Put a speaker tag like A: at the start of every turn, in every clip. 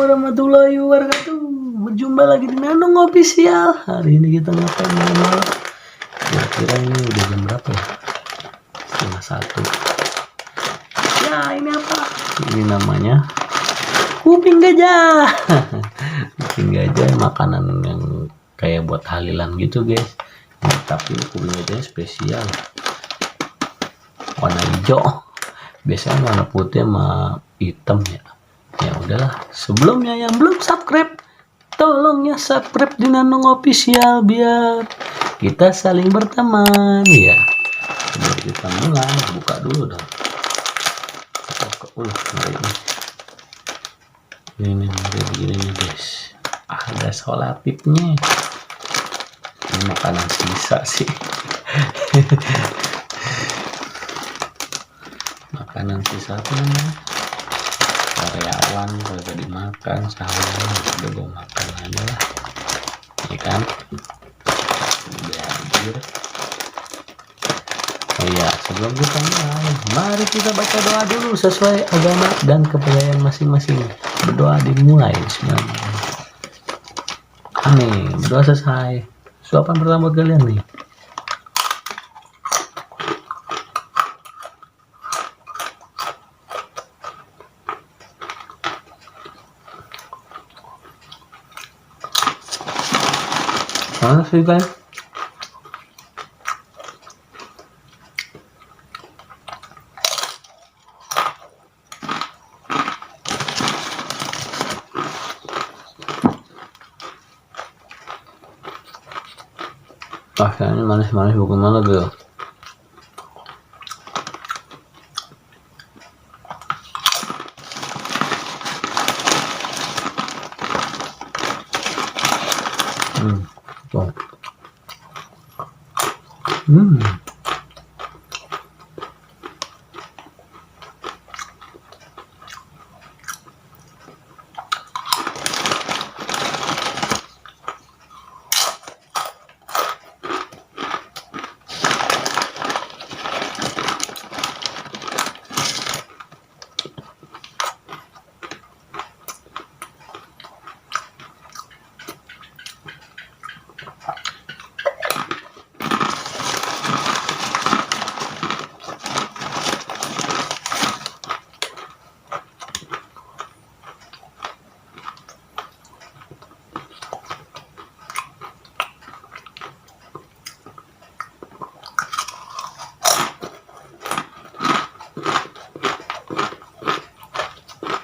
A: warahmatullahi wabarakatuh. Berjumpa lagi di Nanong Official. Hari ini kita ngapain malam? Kira-kira ini udah jam berapa ya? 1:30. Ya ini apa? Ini namanya kuping gajah. Kuping gajah makanan yang kayak buat halilan gitu guys. Tapi kuping gajahnya spesial. Warna hijau. Biasanya warna putih sama hitam ya. Ya udahlah, sebelumnya yang belum subscribe, tolong ya subscribe di Nanong Official biar kita saling berteman ya. Biar kita mulai, buka dulu dong. Ini begini nih guys. Ada solatipnya. Ini makanan sisa sih. Makanan sisa tuh karyawan kalau dimakan sahur udah gue makan aja lah ya kan. Biar oh iya, sebelum kita mulai mari kita baca doa dulu sesuai agama dan kepercayaan masing-masing. Berdoa dimulai. Bismillah. Amin. Berdoa selesai. Suapan pertama buat kalian nih. Mana sih guys? Rasanya manis-manis bagaimana gitu? Tuh.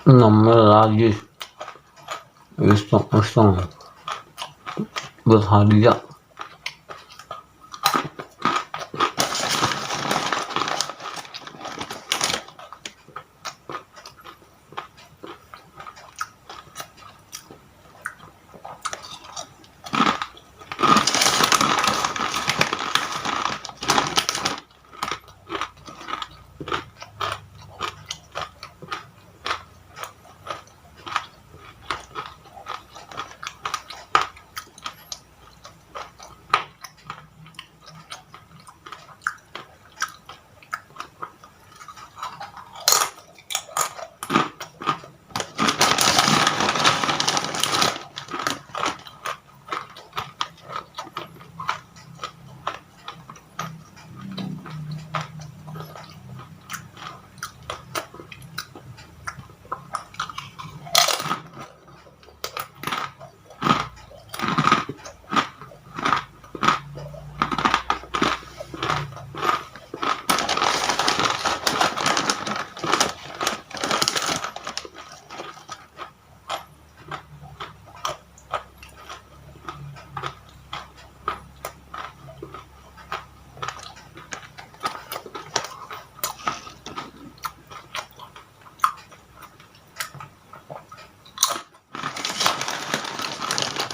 A: Nomor lagi iseng-iseng berhadiah.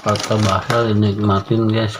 A: Kata bahasa dinikmatin guys.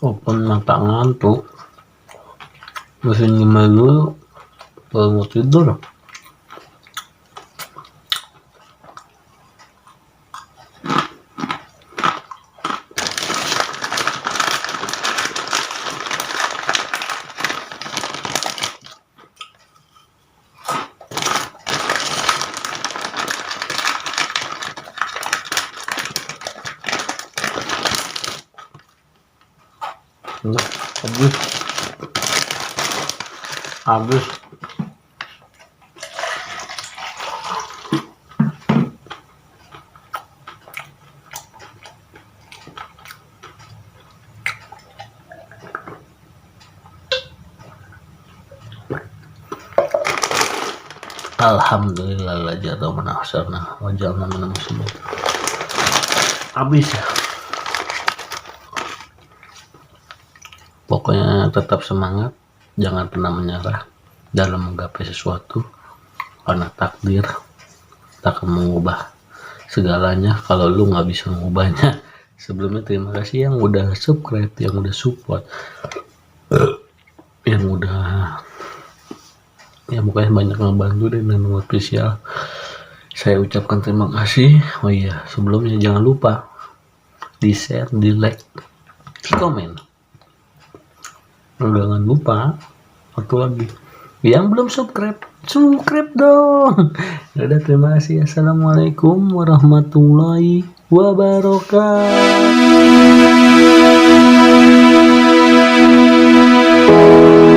A: walaupun mata ngantuk mesti nyemil dulu baru mau tidur. Habis habis Alhamdulillah la jatuh menahsarna wajalna minal muslimin. Habis ya. Pokoknya tetap semangat, jangan pernah menyerah dalam menggapai sesuatu, karena takdir tak akan mengubah segalanya kalau lu nggak bisa mengubahnya. Sebelumnya terima kasih yang udah subscribe, yang udah support, yang udah ya pokoknya banyak ngebantu dan official. Saya ucapkan terima kasih. Oh iya, sebelumnya jangan lupa di share, di like, di komen. Jangan lupa satu lagi yang belum subscribe dong. Udah, terima kasih. Assalamualaikum warahmatullahi wabarakatuh.